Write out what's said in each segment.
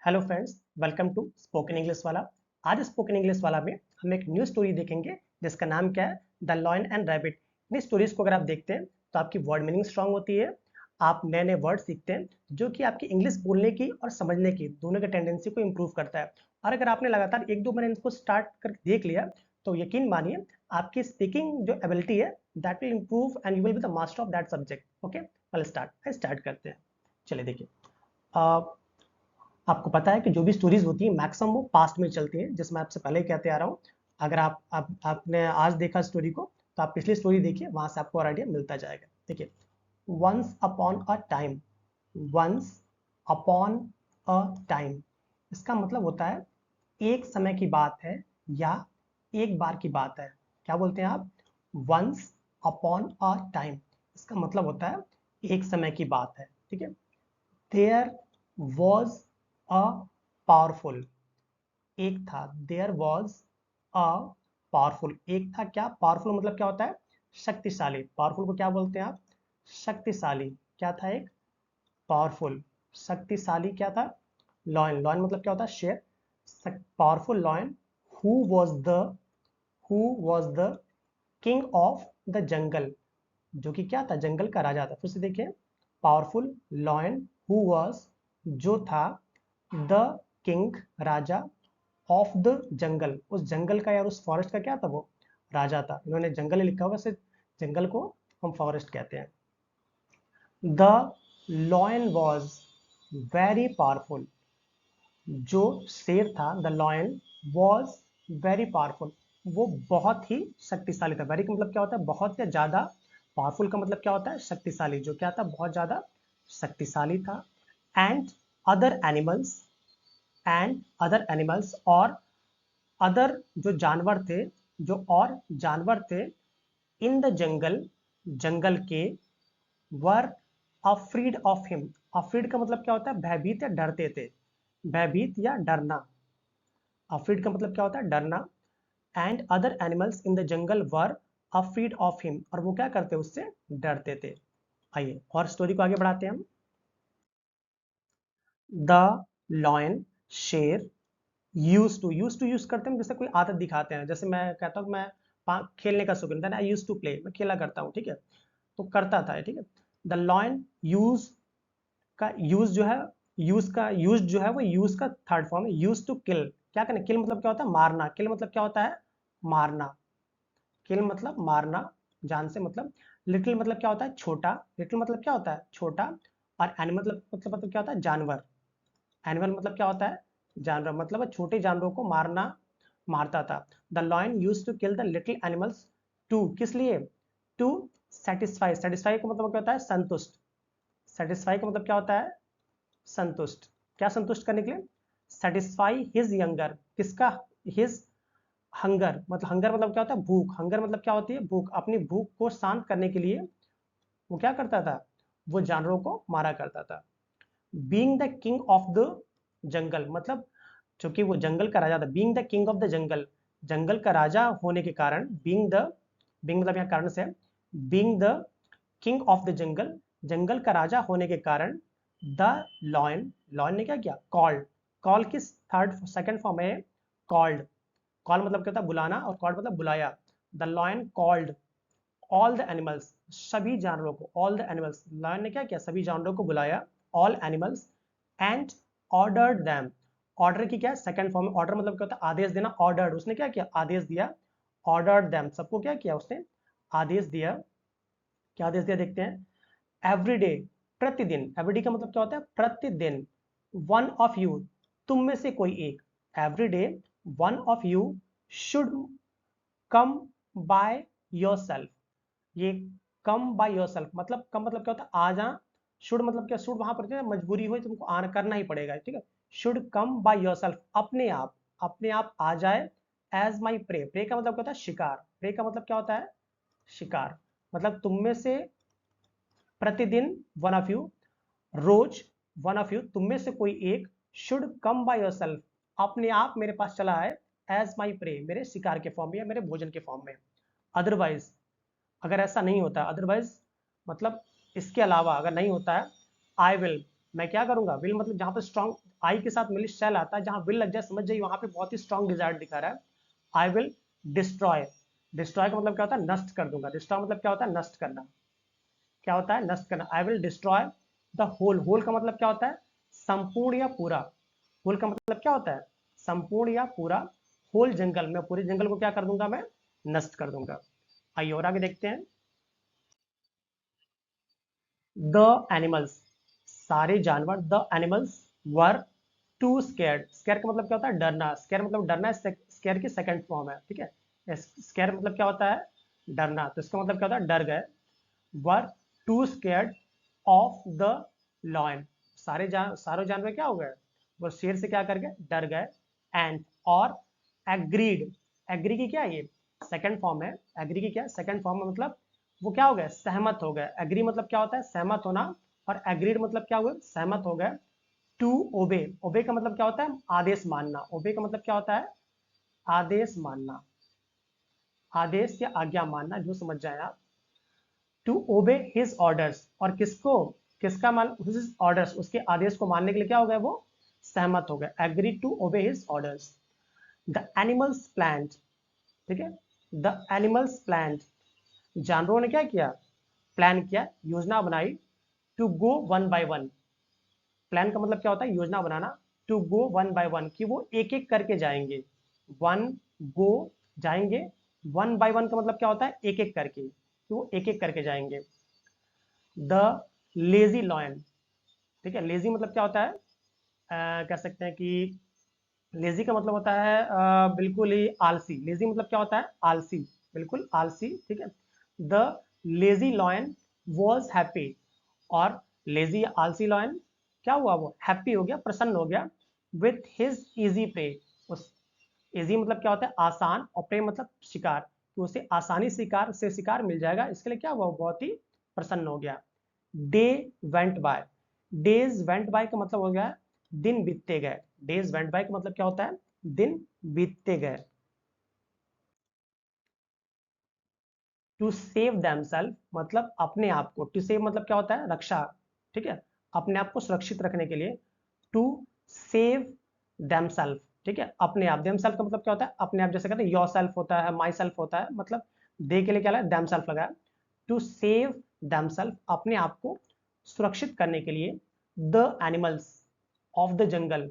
Hello friends, welcome to spoken English वाला। आज spoken English वाला में हम एक न्यू स्टोरी देखेंगे जिसका नाम क्या है, the lion and rabbit. In stories को अगर आप देखते हैं तो आपकी वर्ड मीनिंग स्ट्रांग होती है, आप नए नए वर्ड सीखते हैं जो कि आपकी इंग्लिश बोलने की और समझने की दोनों की टेंडेंसी को इम्प्रूव करता है। और अगर आपने लगातार एक दो महीने इनको स्टार्ट कर देख लिया तो यकीन मानिए आपकी स्पीकिंग जो एबिलिटी है that will improve and you will be the master of that subject. Okay, well start करते हैं। चलिए देखिए, आपको पता है कि जो भी स्टोरीज होती है मैक्सिमम वो पास्ट में चलती है, जिसमें आपसे पहले ही कहते आ रहा हूँ। अगर आपने आज देखा स्टोरी को तो आप पिछली स्टोरी देखिए, वहां से आपको और आइडिया मिलता जाएगा। देखिए, once upon a time. Once upon a time इसका मतलब होता है एक समय की बात है या एक बार की बात है। क्या बोलते हैं आप? वंस अपॉन अ टाइम इसका मतलब होता है एक समय की बात है। ठीक है, देयर वॉज अ पावरफुल। एक था, देयर वॉज अ पावरफुल। एक था क्या? पावरफुल मतलब क्या होता है? शक्तिशाली। पावरफुल को क्या बोलते हैं आप? शक्तिशाली। क्या था? एक पावरफुल शक्तिशाली क्या था? लॉयन। लॉयन मतलब क्या होता है? शेर। Powerful lion who was the king of the जंगल, जो कि क्या था? जंगल का राजा था। फिर से देखिए, पावरफुल लॉयन हु वॉज, जो था, the king Raja, of the जंगल, उस जंगल का या उस फॉरेस्ट का क्या था? वो राजा था। इन्होंने जंगल ही लिखा हुआ, वैसे जंगल को हम फॉरेस्ट कहते हैं। The lion was very powerful. जो शेर था, the lion was very powerful, वो बहुत ही शक्तिशाली था। वेरी का मतलब क्या होता है? बहुत या ज्यादा। पावरफुल का मतलब क्या होता है? शक्तिशाली। जो क्या था? बहुत ज्यादा शक्तिशाली था। एंड अदर एनिमल्स, और अदर जो जानवर थे, जो और जानवर थे, इन द जंगल, जंगल के, वर अफ्रीड ऑफ हिम। अफ्रीड का मतलब क्या होता है? भयभीत या डरते थे। भयभीत या डरना। अफ्रीड का मतलब क्या होता है? डरना। And other animals in the jungle were afraid of him, और वो क्या करते? उससे डरते थे। आइए और स्टोरी को आगे बढ़ाते हैं हम। द लॉयन, शेर, यूज टू यूज करते हैं जैसे कोई आदत दिखाते हैं। जैसे मैं कहता हूँ मैं खेलने का शौकीन था, आई यूज टू प्ले, मैं खेला करता हूँ। ठीक है, तो करता था। ठीक है, द लॉयन यूज का यूज जो है, यूज जो है वो यूज का थर्ड फॉर्म है, यूज टू किल। क्या करना? किल मतलब क्या होता है? मारना। किल मतलब क्या होता है? मारना। किल मतलब मारना, जान से मतलब। लिटिल मतलब क्या होता है? छोटा। लिटिल मतलब क्या होता है? छोटा। और एनिमल मतलब क्या होता है? जानवर। एनिमल मतलब क्या होता है? जानवर। मतलब छोटे जानवरों को मारता था। The lion use to kill the little animals to, किस लिए? To satisfy. सेटिस्फाई का मतलब क्या होता है? संतुष्ट। सेटिस्फाई का मतलब क्या होता है? संतुष्ट। क्या संतुष्ट करने के लिए? सेटिस्फाई हिज यंगर, किसका? His hunger. मतलब हंगर मतलब क्या होता है? भूख। हंगर मतलब क्या होती है? भूख। अपनी भूख को शांत करने के लिए वो क्या करता था? वो जानवरों को मारा करता था। Being the king of the jungle, मतलब चूंकि वो जंगल का राजा था। Being the king of the jungle, जंगल का राजा होने के कारण, बीइंग मतलब यहाँ कारण से, being the king of the jungle, जंगल का राजा होने के कारण, द लॉयन, लॉयन ने क्या किया? कॉल्ड। कॉल किस सेकंड फॉर्म है? कॉल्ड। कॉल मतलब क्या होता है? बुलाना, और कॉल्ड मतलब बुलाया। The lion called all the animals, सभी जानवरों को। ऑल द एनिमल्स, लॉयन ने क्या किया? सभी जानवरों को बुलाया। All animals and ordered them. Order की क्या? सेकंड फॉर्म में। ऑर्डर मतलब क्या होता है? आदेश देना। ऑर्डर्ड, उसने क्या किया? आदेश दिया। ऑर्डर्ड देम, सबको क्या किया? उसने आदेश दिया। क्या आदेश दिया? देखते हैं। एवरीडे, प्रतिदिन। एवरीडे का मतलब क्या होता है? प्रतिदिन। वन ऑफ यू, तुम में से कोई एक। Everyday one of you should come by yourself. ये कम बाय योरसेल्फ मतलब, कम मतलब क्या होता है? आ जा। शुड मतलब क्या? शुड वहां पर मजबूरी हुई, तुमको आना करना ही पड़ेगा। ठीक है, शुड कम बाय योरसेल्फ, अपने आप, अपने आप आ जाए। एज माई प्रे, प्रे का मतलब क्या होता है? शिकार। प्रे का मतलब क्या होता है? शिकार। मतलब तुम में से प्रतिदिन, वन ऑफ यू, रोज, वन ऑफ यू, तुम में से कोई एक, शुड कम बाय योरसेल्फ, अपने आप मेरे पास चला आए। एज माई प्रे, मेरे शिकार के फॉर्म में या मेरे भोजन के फॉर्म में। अदरवाइज, अगर ऐसा नहीं होता, अदरवाइज मतलब इसके अलावा अगर नहीं होता है, आई विल, मैं क्या करूंगा, विल मतलब जहां पर स्ट्रॉन्ग आई के साथ मिली शैल आता है, जहां विल लग जाए समझ जाइए वहां पे बहुत ही स्ट्रॉन्ग डिजायर दिखा रहा है। आई विल डिस्ट्रॉय, डिस्ट्रॉय का मतलब क्या होता है, नष्ट कर दूंगा। डिस्ट्रॉय मतलब क्या होता है, नष्ट करना। क्या होता है, नष्ट करना। I will destroy the whole, whole का मतलब क्या होता है, संपूर्ण या पूरा। होल का मतलब क्या होता है, संपूर्ण या पूरा। होल जंगल, मैं पूरे जंगल को क्या कर दूंगा, मैं नष्ट कर दूंगा। आइए और आगे देखते हैं। द एनिमल्स, सारे जानवर, the animals were too scared. Scare का मतलब क्या होता है, डरना। स्केयर मतलब डरना है, स्केयर की सेकंड फॉर्म है, ठीक है। स्केयर मतलब क्या होता है, डरना, तो इसका मतलब क्या होता है, डर गए। Were too scared of the lion, सारे जानवर क्या हो गए, वो शेर से क्या कर गए, डर गए। एंड और एग्रीड, एग्री की क्या है ये, सेकंड फॉर्म है। एग्री की क्या सेकंड फॉर्म है, मतलब वो क्या हो गए, सहमत हो गए। एग्री मतलब क्या होता है, सहमत होना, और एग्रीड मतलब क्या हुए, सहमत हो गए। टू ओबे, ओबे का मतलब क्या होता है, आदेश मानना। ओबे का मतलब क्या होता है, आदेश मानना, आदेश या आज्ञा मानना, जो समझ जाए आप। टू ओबे हिज ऑर्डर्स, और किसको, किसका मान, हिज ऑर्डर्स, उसके आदेश को मानने के लिए क्या हो गए, वो सहमत हो गए। Agree to obey his orders. The animals plant, ठीक है, द एनिमल्स प्लांट, जानवरों ने क्या किया, प्लान किया, योजना बनाई। To go one by one, plan का मतलब क्या होता है, योजना बनाना। To go one by one, कि वो एक एक करके जाएंगे। वन, गो, जाएंगे। वन बाय वन का मतलब क्या होता है, एक एक करके, कि वो एक एक करके जाएंगे। द लेजी लॉयन, ठीक है, लेजी मतलब क्या होता है, कह सकते हैं कि लेजी का मतलब होता है बिल्कुल ही आलसी। लेजी मतलब क्या होता है, आलसी, बिल्कुल आलसी, ठीक है। The lazy lion was happy, और लेजी आलसी लॉयन क्या हुआ, वो हैप्पी हो गया, प्रसन्न हो गया। विथ हिज इजी प्रे, उस इजी मतलब क्या होता है, आसान, और प्रे मतलब शिकार, तो उसे आसानी शिकार मिल जाएगा, इसके लिए क्या हुआ, वो बहुत ही प्रसन्न हो गया। Day went by, days went by का मतलब हो गया दिन बीतते गए। डेज वेंट बाय का मतलब क्या होता है, दिन बीतते गए। टू सेव देमसेल्फ मतलब अपने आप को, टू सेव मतलब क्या होता है, रक्षा, ठीक है, अपने आप को सुरक्षित रखने के लिए। टू सेव देमसेल्फ, ठीक है, अपने आप। देमसेल्फ का मतलब क्या होता है, अपने आप, जैसे कहते हैं योर सेल्फ होता है, माई सेल्फ होता है, मतलब दे के लिए क्या है, देमसेल्फ लगा है। टू सेव देमसेल्फ, अपने आप को सुरक्षित करने के लिए। The animals of the jungle,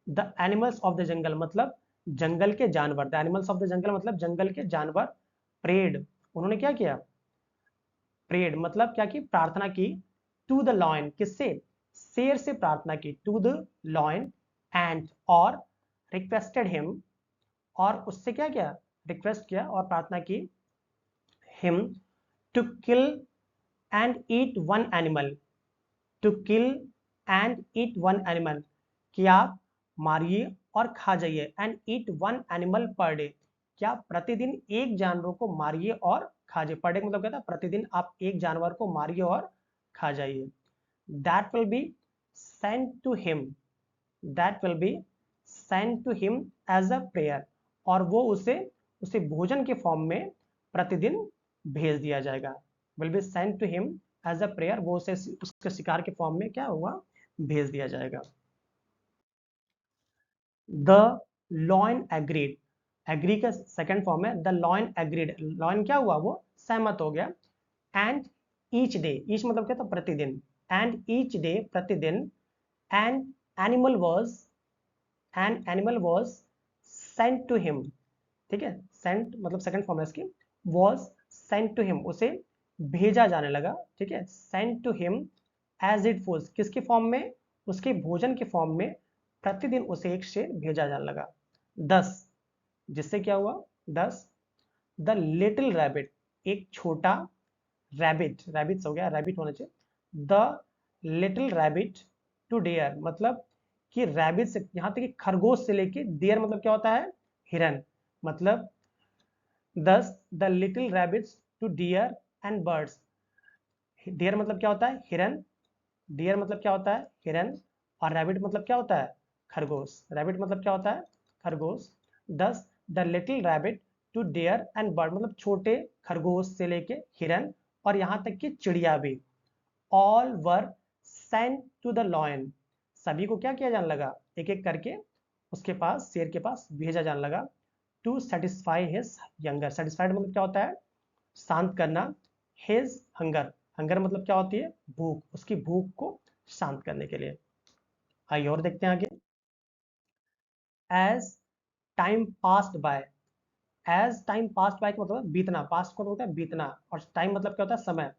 the animals of the jungle मतलब जंगल के जानवर। The animals of the jungle मतलब जंगल के जानवर। प्रेड, उन्होंने क्या किया, प्रेड मतलब क्या की, प्रार्थना की। टू द लॉयन, किससे, शेर से प्रार्थना की। टू द लॉयन एंड, और रिक्वेस्टेड हिम, और उससे क्या किया, रिक्वेस्ट किया और प्रार्थना की। Him to kill and eat one animal, to kill and eat one animal, कि आप मारिए और खा जाइए। And eat one animal per day, क्या प्रतिदिन एक जानवर को मारिए और खा जाइए। पर डे मतलब क्या था, प्रतिदिन आप एक जानवर को मारिए और खा जाइए। That will be sent to him, that will be sent to him as a prayer, और वो उसे उसे भोजन के फॉर्म में प्रतिदिन भेज दिया जाएगा। Will be sent to him as a prayer, वो उसे उसके शिकार के फॉर्म में क्या हुआ, भेज दिया जाएगा। द लॉयन एग्रीड, एग्री का सेकंड फॉर्म है द लॉयन एग्रीड। लॉयन क्या हुआ, वो सहमत हो गया। एंड ईच डे, ईच मतलब क्या था, प्रतिदिन। एंड ईच डे, प्रतिदिन। And animal was, an animal was sent to him, ठीक है, सेंट मतलब सेकंड फॉर्म है इसकी। वॉज सेंट टू हिम, उसे भेजा जाने लगा, ठीक है। Sent to him as it food, किसके फॉर्म में, उसके भोजन के फॉर्म में प्रतिदिन उसे एक शेर भेजा जाने लगा। 10, जिससे क्या हुआ, 10 द लिटिल रैबिट, एक छोटा रैबिट, रैबिट्स हो गया, रैबिट होना चाहिए। The little rabbit to dare मतलब कि रैबिट से, यहां तक कि खरगोश से लेके डेयर मतलब क्या होता है, हिरन, मतलब 10 the little rabbits to deer and birds. Deer मतलब क्या होता है, हिरन, डियर मतलब क्या होता है, हिरन, और रैबिट मतलब क्या होता है, खरगोश। रैबिट मतलब क्या होता है, खरगोश। 10 the little rabbit to deer and bird मतलब छोटे खरगोश से लेके हिरन, और यहां तक कि चिड़िया भी। All were sent to the lion, सभी को क्या किया जाने लगा, एक एक करके उसके पास, शेर के पास भेजा जाने लगा। To satisfy his younger, satisfied मतलब क्या होता है, शांत करना। हिज हंगर, हंगर मतलब क्या होती है, भूख, उसकी भूख को शांत करने के लिए। आइए और देखते हैं आगे। As time passed by, as time passed by का मतलब बीतना, पास्ट का मतलब होता है बीतना, और टाइम मतलब क्या होता है, समय।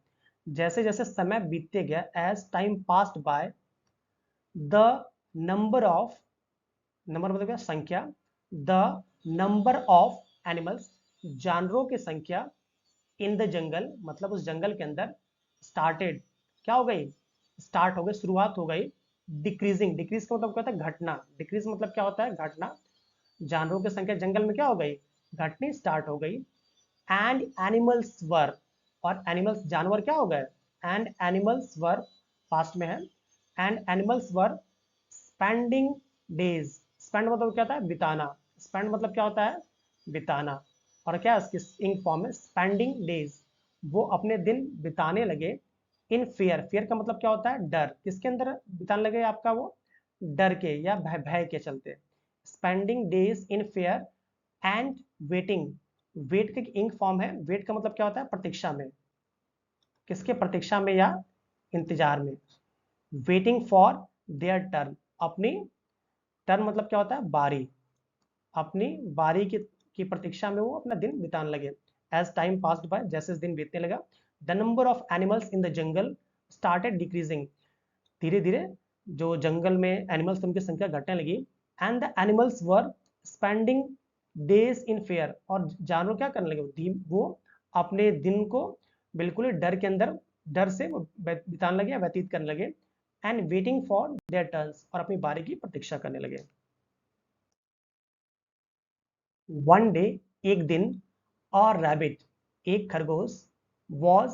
जैसे जैसे समय बीतते गया, as time passed by the number of, number मतलब क्या, संख्या, द नंबर ऑफ एनिमल्स, जानवरों की संख्या, इन द जंगल मतलब उस जंगल के अंदर, स्टार्टेड क्या हो गई, स्टार्ट हो गई, शुरुआत हो गई, डिक्रीजिंग, डिक्रीज का मतलब क्या होता है, घटना, डिक्रीज मतलब क्या होता है, घटना, जानवरों की संख्या जंगल में क्या हो गई, घटनी स्टार्ट हो गई। एंड एनिमल्स वर, और एनिमल्स जानवर क्या हो गए, एंड एनिमल्स वर पास्ट में है, and animals were spending days, spend मतलब क्या होता है, बिताना, स्पेंड मतलब क्या होता है, बिताना, और क्या है इसकी इंग फॉर्म में, स्पेंडिंग डेज, वो अपने दिन बिताने लगे, इन फेयर, फेयर का मतलब क्या होता है, डर, किसके अंदर बिताने लगे आपका, वो डर के या भय भय के चलते, spending days in fear and waiting, wait का इंग फॉर्म है, वेट का मतलब क्या होता है, प्रतीक्षा में, किसके प्रतीक्षा में या इंतजार में, वेटिंग फॉर देयर टर्न, अपनी टर्न मतलब क्या होता है, बारी, अपनी बारी की प्रतीक्षा में वो अपना दिन बिताने लगे। एज टाइम पास्ड बाय, जैसे दिन बीतने लगा, the number of animals in the jungle started decreasing, धीरे धीरे जो जंगल में एनिमल्स उनकी संख्या घटने लगी। And the animals were spending days in fair, और जानवर क्या करने लगे, वो अपने दिन को बिल्कुल ही डर के अंदर, डर से वो बिताने लगे या व्यतीत करने लगे। And waiting for their turns, और अपनी बारी की प्रतीक्षा करने लगे। वन डे, एक दिन, और रैबिट, एक खरगोश, was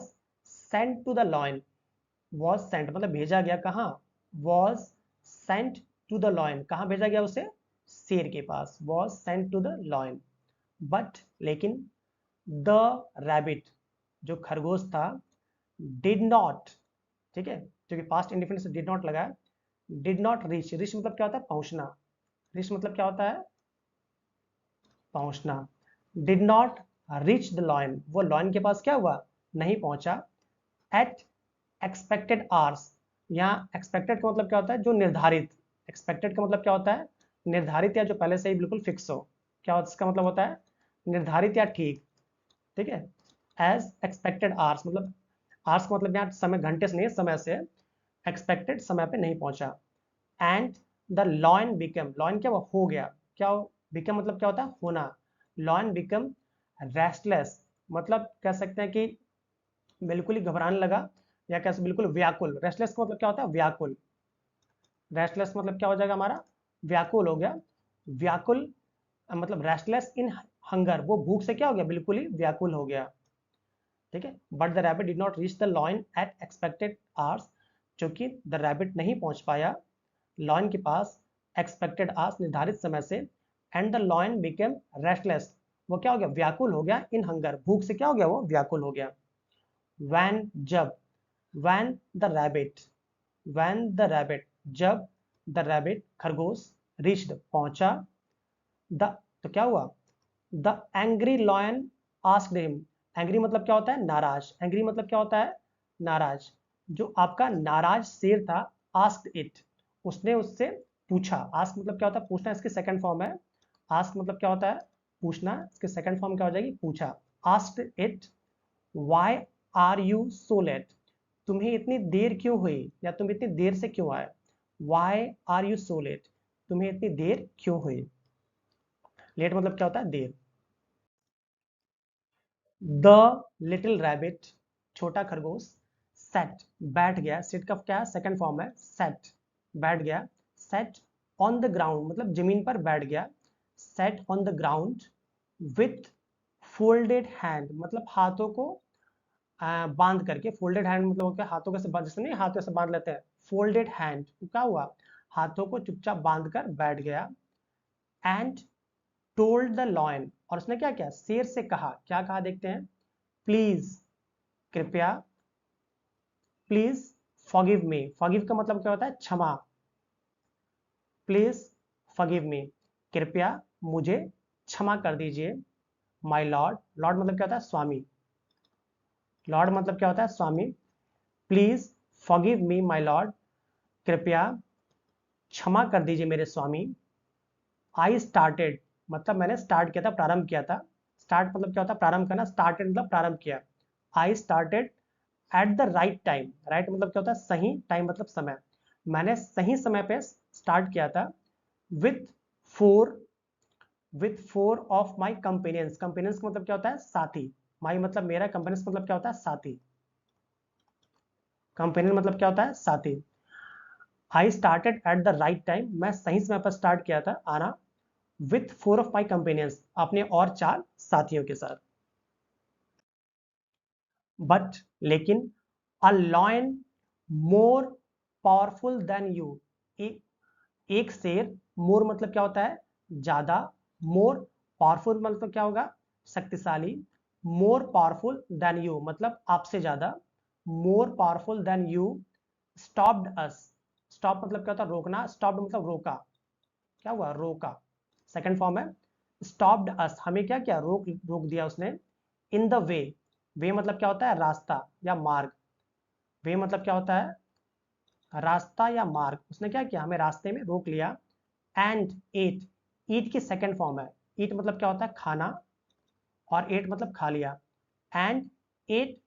sent to the lion, was sent मतलब भेजा गया, कहाँ, was sent to the lion, कहाँ भेजा गया उसे, शेर के पास, was sent to the lion, but लेकिन, द रैबिट जो खरगोश था, डिड नॉट, ठीक है, जो कि पास्ट इंडिफिनिट से डिड नॉट लगा है, डिड नॉट रीच, रीच मतलब क्या होता है, पहुंचना, रीच मतलब क्या होता है, पहुंचना, did not reach the lion, वो लॉयन के पास क्या हुआ, नहीं पहुंचा, एट एक्सपेक्टेड आवर्स, यहाँ एक्सपेक्टेड का मतलब क्या होता है, जो निर्धारित, एक्सपेक्टेड का मतलब क्या होता है, निर्धारित या जो पहले से ही बिल्कुल फिक्स हो, क्या होता है इसका मतलब होता है, निर्धारित या ठीक, ठीक है। एज एक्सपेक्टेड आवर्स मतलब, आवर्स का मतलब यहाँ समय घंटे से नहीं, समय से, एक्सपेक्टेड समय पे नहीं पहुंचा। And the lion become, lion क्या हो गया, क्या बिकम मतलब क्या होता है, होना, लॉयन बिकम रेस्टलेस, मतलब कह सकते हैं कि बिल्कुल ही घबराने लगा, या कैसे बिल्कुल व्याकुल, रेस्टलेस का मतलब क्या होता है, व्याकुल, रेस्टलेस मतलब क्या हो जाएगा हमारा, व्याकुल हो गया, व्याकुल मतलब रेस्टलेस इन हंगर, वो भूख से क्या हो गया, बिल्कुल ही व्याकुल हो गया, ठीक है। But the rabbit did not reach the lion at expected hours, क्योंकि द रैबिट नहीं पहुंच पाया लॉयन के पास एक्सपेक्टेड आवर्स, निर्धारित समय से। And the lion became restless, वो क्या हो गया, व्याकुल हो गया, इन हंगर, भूख से क्या हो गया, वो व्याकुल हो गया। वैन जब, when the rabbit, when the rabbit जब, द रैबिट खरगोश, रिच्ड पहुंचा, द तो क्या हुआ, the angry lion asked him, angry मतलब क्या होता है, नाराज, एंग्री मतलब क्या होता है, नाराज, जो आपका नाराज शेर था, आस्क्ड इट, उसने उससे पूछा, आस्क मतलब क्या होता है, पूछना, इसकी सेकंड फॉर्म है, आस्क मतलब क्या होता है, पूछना, इसकी सेकंड फॉर्म क्या हो जाएगी, पूछा, asked it, why are you so late, तुम्हें इतनी देर क्यों हुई, या तुम इतनी देर से क्यों आए, why are you so late, तुम्हें इतनी देर क्यों हुई, लेट मतलब क्या होता है, देर। द लिटिल रैबिट, छोटा खरगोश, सेट बैठ गया, सिट का क्या सेकंड फॉर्म है, सेट बैठ गया, सेट ऑन द ग्राउंड मतलब जमीन पर बैठ गया, set on the ground with folded hand मतलब हाथों को बांध करके, फोल्डेड हैंड मतलब क्या, हाथों को बांध, जैसे नहीं हाथों से बांध लेते हैं, फोल्डेड हैंड, क्या हुआ, हाथों को चुपचाप बांध कर बैठ गया। एंड टोल्ड द लॉयन, और उसने क्या किया, शेर से कहा, क्या कहा देखते हैं, प्लीज, कृपया, प्लीज फॉरगिव मी, फॉरगिव का मतलब क्या होता है? क्षमा। प्लीज फॉरगिव मी, कृपया मुझे क्षमा कर दीजिए। माय लॉर्ड, लॉर्ड मतलब क्या होता है? स्वामी। लॉर्ड मतलब क्या होता है? स्वामी। Please forgive me my lord, कृपया क्षमा कर दीजिए मेरे स्वामी। आई स्टार्टेड मतलब मैंने स्टार्ट किया था, प्रारंभ किया था। स्टार्ट मतलब क्या होता है? प्रारंभ करना। स्टार्टेड मतलब प्रारंभ किया। I started at the right time, right मतलब क्या होता है? सही, टाइम मतलब समय। मैंने सही समय पे स्टार्ट किया था। With four, with four of my companions, companions का मतलब क्या होता है? साथी। माई मतलब मेरा, कंपेनियंस मतलब क्या होता है? साथी। कंपेनियन मतलब क्या होता है? साथी। I started at the right time, मैं सही समय पर स्टार्ट किया था आना। With four of my companions, अपने और 4 साथियों के साथ। बट लेकिन, a lion more powerful than you, एक शेर, मोर मतलब क्या होता है? ज्यादा। मोर पावरफुल मतलब क्या होगा? शक्तिशाली। मोर पावरफुल देन यू मतलब आपसे ज्यादा। More powerful than you stopped us, stop मतलब क्या होता है? रोकना। स्टॉप्ड मतलब रोका। क्या हुआ? रोका। सेकंड फॉर्म है स्टॉप्ड अस, हमें क्या किया? रोक, रोक दिया उसने। इन द वे, वे मतलब क्या होता है? रास्ता या मार्ग। वे मतलब क्या होता है? रास्ता या मार्ग। उसने क्या किया? हमें रास्ते में रोक लिया। एंड एट, ईट की सेकंड फॉर्म है। ईट मतलब क्या होता है? खाना, और एट मतलब खा लिया। And ate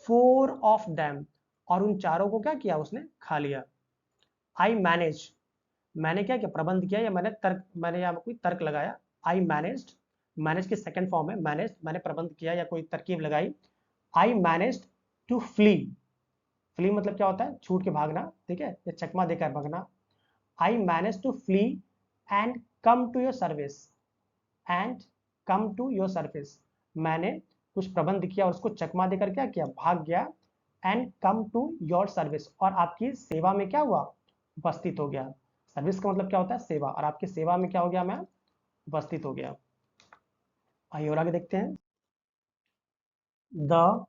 four of them, और उन चारों को क्या किया? उसने खा लिया। आई मैनेज, मैंने क्या किया? प्रबंध किया, या मैंने तर्क, मैंने यहाँ कोई तर्क लगाया। आई मैनेज्ड, मैनेज की सेकंड फॉर्म है मैनेज, मैंने प्रबंध किया या कोई तरकीब लगाई। I managed to flee, flee मतलब क्या होता है? छूट के भागना, ठीक है, या चकमा देकर भागना। I manage to flee and come to your service, and come to your service, मैंने कुछ प्रबंध किया और उसको चकमा देकर क्या किया? भाग गया। And come to your service, और आपकी सेवा में क्या हुआ? उपस्थित हो गया। सर्विस का मतलब क्या होता है? सेवा, और आपकी सेवा में क्या हो गया? मैं उपस्थित हो गया। आइए और आगे देखते हैं। The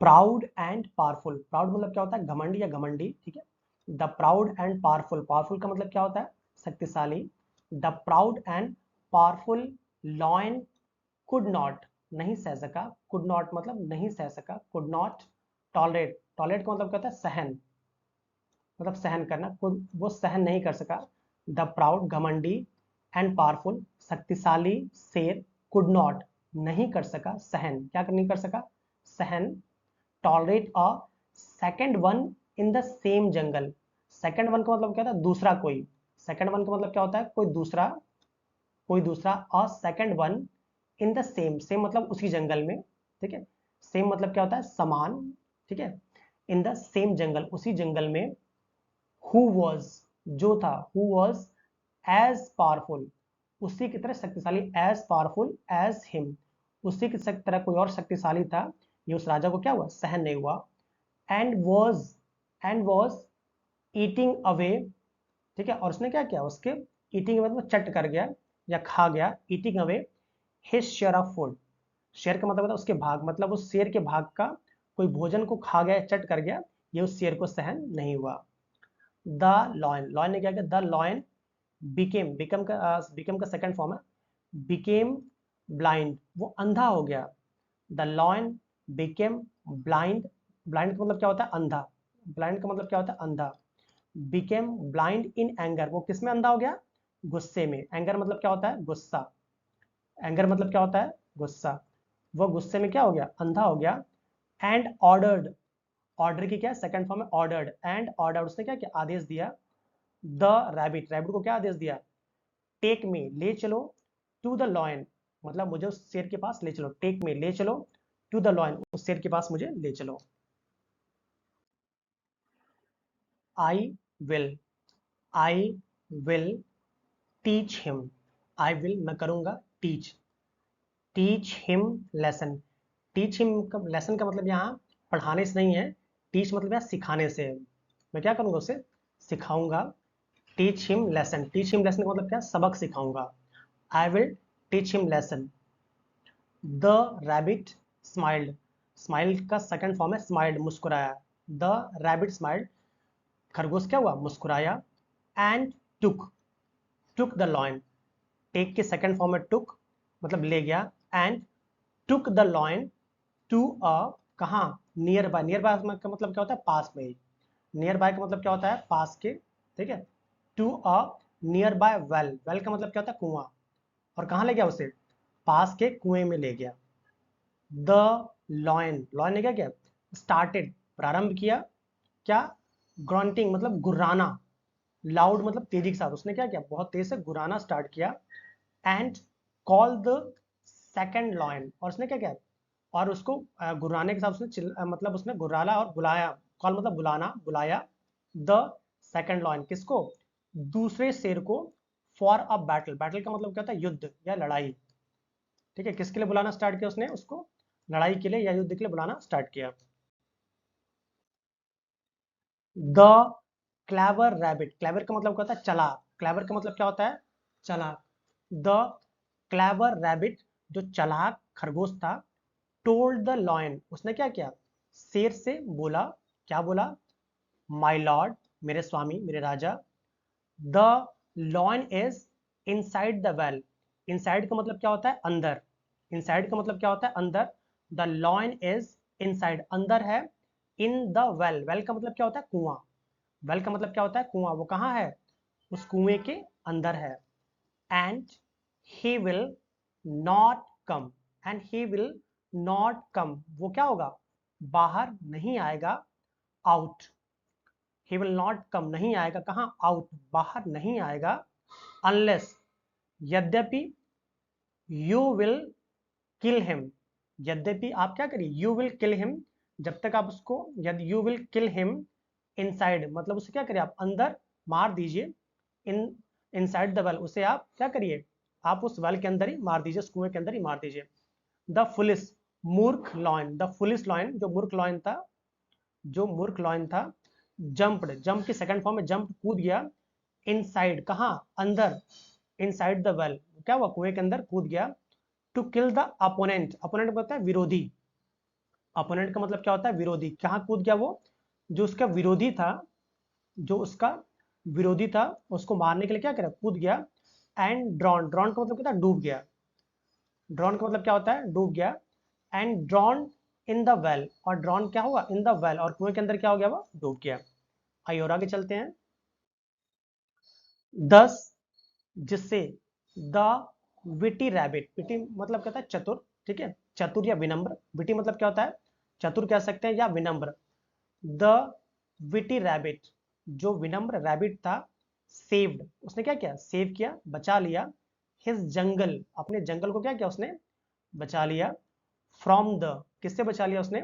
proud and powerful, proud मतलब क्या होता है? घमंडी या घमंडी, ठीक है। The proud and powerful, powerful का मतलब क्या होता है? शक्तिशाली। The proud and powerful lion could not, नहीं सह सका। कुड नॉट मतलब नहीं सह सका। कुड नॉट टॉलरेट, टॉलरेट का मतलब क्या होता है? सहन, मतलब सहन करना। कुड, वो सहन नहीं कर सका। द प्राउड घमंडी, एंड पावरफुल शक्तिशाली शेर, कुड नॉट नहीं कर सका, सहन, क्या नहीं कर सका? सहन। Tolerate a second one in the same jungle, second one का मतलब क्या होता है? दूसरा कोई। सेकंड वन का मतलब क्या होता है? कोई दूसरा, कोई दूसरा। A second one in the same, same मतलब उसी जंगल में, ठीक है। सेम मतलब क्या होता है? समान, ठीक है। इन द सेम जंगल, उसी जंगल में। हु वॉज, जो था। हु वॉज एज पावरफुल, उसी की तरह शक्तिशाली। एज पावरफुल एज हिम, उसी की तरह कोई और शक्तिशाली था। ये उस राजा को क्या हुआ? सहन नहीं हुआ। And was, and was eating away, ठीक है, और उसने क्या किया? उसके ईटिंग मतलब चट कर गया या खा गया। Eating away his share of food, share का मतलब होता है उसके भाग, मतलब उस शेर के भाग का कोई भोजन को खा गया, चट कर गया, ये उस शेर को सहन नहीं हुआ। द लॉयन, लॉयन ने क्या किया? द लॉयन बिकेम, बिकम का सेकंड फॉर्म है। बिकेम ब्लाइंड, वो अंधा हो गया। The lion became blind, blind का मतलब क्या होता है? अंधा। ब्लाइंड का मतलब क्या होता है? अंधा। बिकेम ब्लाइंड इन एंगर, वो किस में अंधा हो गया? गुस्से में। एंगर मतलब क्या होता है? गुस्सा। एंगर मतलब क्या होता है? गुस्सा। वो गुस्से में क्या हो गया? अंधा हो गया। एंड ऑर्डर्ड, ऑर्डर की क्या सेकंड फॉर्म है? ऑर्डर्ड। एंड ऑर्डर, उसने क्या किया? आदेश दिया। द रैबिट, रैबिट को क्या आदेश दिया? टेक मी, ले चलो। टू द लॉयन मतलब मुझे उस शेर के पास ले चलो। टेक मी, ले चलो। टू द लॉयन, उस शेर के पास मुझे ले चलो। I will, I will teach him, I will मैं करूंगा। Teach, teach him lesson. Teach him का लेसन का मतलब यहाँ पढ़ाने से नहीं है। टीच मतलब यहाँ सिखाने से है। मैं क्या करूंगा? उसे सिखाऊंगा। Teach him lesson, teach him lesson का मतलब क्या? सबक सिखाऊंगा। I will teach him lesson. The rabbit smiled, smile का सेकंड फॉर्म है स्माइल्ड, मुस्कुराया। द रैबिट स्माइल्ड, खरगोश क्या हुआ, मुस्कुराया। And took the lion, take के सेकंड फॉर्म में टुक मतलब ले गया। And took the lion to a, कहाँ, नियर बाय। नियर बाय का मतलब क्या होता है, पास में ही। नियर बाय का मतलब क्या होता है, पास के, ठीक है। To a nearby well, well का मतलब क्या होता है, कुआं। और कहाँ ले गया उसे, पास के कुएं में ले गया। द लॉयन, लॉयन ने क्या किया, स्टार्टेड प्रारंभ किया, क्या, ग्रॉन्टिंग मतलब गुर्राना, लाउड मतलब तेजी के साथ, उसने क्या किया, बहुत तेज से गुर्राना स्टार्ट किया। And call the second lion, और उसने क्या किया, और उसको गुर्राने के साथ उसने मतलब उसने गुर्राला और बुलाया। कॉल मतलब बुलाना, बुलाया। द सेकंड लॉयन, किसको, दूसरे शेर को। फॉर अ बैटल, बैटल का मतलब क्या होता है, युद्ध या लड़ाई, ठीक है। किसके लिए बुलाना स्टार्ट किया उसने उसको, लड़ाई के लिए या युद्ध के लिए बुलाना स्टार्ट किया। द क्लेवर रैबिट, क्लेवर का मतलब क्या होता है, चालाक। क्लेवर का मतलब क्या होता है, चालाक। द क्लेवर रैबिट, जो चालाक खरगोश था। टोल्ड द लॉयन, उसने क्या किया, शेर से बोला, क्या बोला, माय लॉर्ड, मेरे स्वामी, मेरे राजा। The lion is inside the well, inside का मतलब क्या होता है, अंदर। इनसाइड का मतलब क्या होता है, अंदर। द लॉयन इज इनसाइड, अंदर है। इन द वेल, वेल का मतलब क्या होता है, कुआं। वेल का मतलब क्या होता है, कुआं। वो कहाँ है, उस कुएं के अंदर है। And he will not come, and he will not come, वो क्या होगा, बाहर नहीं आएगा। Out, he will not come, नहीं आएगा कहाँ, आउट, बाहर नहीं आएगा। अनलेस, यद्यपि, यू विल किल हिम, यद्यपि आप क्या करिए, यू विल किल हिम, जब तक आप उसको, यदि you will kill him inside, मतलब उसे क्या करिए, आप अंदर मार दीजिए। इन इनसाइड द वेल, उसे आप क्या करिए, आप उस वेल के अंदर ही मार दीजिए, उस कुएं के अंदर ही मार दीजिए। द फुलिस, मूर्ख लॉयन, द फुलिस लॉयन, जो मूर्ख लॉयन था, जो मूर्ख लॉयन था। जंप्ड, जंप की सेकंड फॉर्म में जंप, कूद गया। इनसाइड कहाँ, अंदर। इनसाइड द वेल, क्या हुआ, कुएं के अंदर कूद गया। To kill the opponent, opponent होता है विरोधी। अपोनेंट का मतलब क्या होता है, विरोधी। कहाँ कूद गया वो, जो उसका विरोधी था, जो उसका विरोधी था, उसको मारने के लिए क्या करा, कूद गया। एंड ड्रॉन, ड्रॉन का मतलब क्या था, डूब गया। ड्रॉन का मतलब क्या होता है, डूब गया। And drawn in the well, और ड्रॉन क्या हुआ, इन द वेल, और कुएं के अंदर क्या हो गया, वो डूब गया। आइए और आगे चलते हैं। 10, जिससे, द विटी रैबिट, विटी मतलब क्या होता है, चतुर, ठीक है, चतुर या विनम्र। विटी मतलब क्या होता है, चतुर कह सकते हैं या विनम्र। द विटी रैबिट, जो विनम्र रैबिट था। सेव्ड, उसने क्या किया, सेव किया, बचा लिया। हिज जंगल, अपने जंगल को क्या किया उसने, बचा लिया। फ्रॉम द, किससे बचा लिया उसने,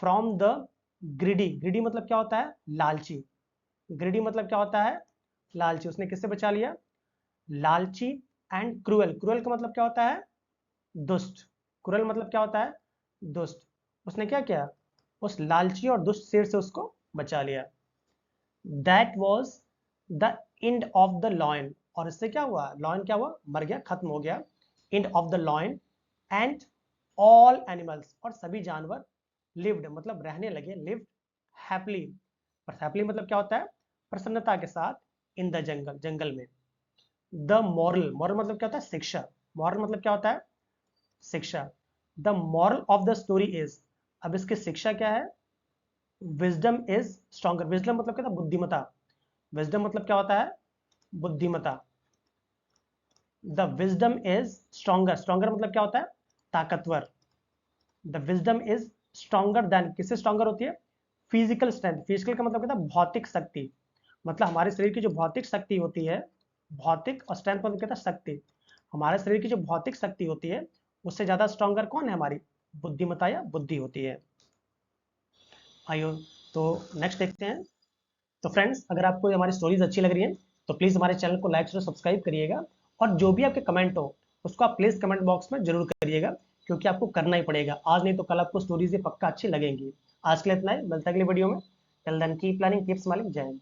फ्रॉम द ग्रिडी, ग्रिडी मतलब क्या होता है, लालची। ग्रिडी मतलब क्या होता है, लालची। उसने किससे बचा लिया, लालची। एंड क्रूएल, क्रूएल का मतलब क्या होता है, दुष्ट। क्रूएल मतलब क्या होता है, दुष्ट। उसने क्या किया, उस लालची और दुष्ट शेर से उसको बचा लिया। That was the end of the lion, और इससे क्या हुआ, लॉयन क्या हुआ, मर गया, खत्म हो गया। End of the lion. And all animals, और सभी जानवर। लिव्ड मतलब रहने लगे, लिव्ड हैप्पीली, पर हैप्पीली मतलब क्या होता है, प्रसन्नता के साथ। इन द जंगल, जंगल में। द मॉरल, मॉरल मतलब क्या होता है, शिक्षा। मॉरल मतलब क्या होता है, शिक्षा। The moral of the story is, अब इसकी शिक्षा क्या है, विजडम इज स्ट्रॉन्गर। विजडम मतलब क्या था, बुद्धिमता। विजडम मतलब क्या होता है, बुद्धिमता। The wisdom is stronger, stronger मतलब क्या होता है, ताकतवर। The wisdom is stronger than, किससे स्ट्रॉन्गर होती है, फिजिकल स्ट्रेंथ। फिजिकल का मतलब क्या था, भौतिक शक्ति, मतलब हमारे शरीर की जो भौतिक शक्ति होती है, भौतिक, और स्ट्रेंथ मतलब क्या था, शक्ति। हमारे शरीर की जो भौतिक शक्ति होती है, उससे ज्यादा स्ट्रॉन्गर कौन है, हमारी बुद्धिमता या बुद्धि होती है। आइयो, तो नेक्स्ट देखते हैं। तो फ्रेंड्स, अगर आपको हमारी स्टोरीज अच्छी लग रही है, तो प्लीज हमारे चैनल को लाइक और सब्सक्राइब करिएगा। और जो भी आपके कमेंट हो, उसको आप प्लीज कमेंट बॉक्स में जरूर करिएगा, क्योंकि आपको करना ही पड़ेगा। आज नहीं तो कल आपको स्टोरीज ये पक्का अच्छी लगेंगी। आज के लिए इतना ही, मिलता है अगली वीडियो में। Till then keep planning, keep smiling. जय हिंद।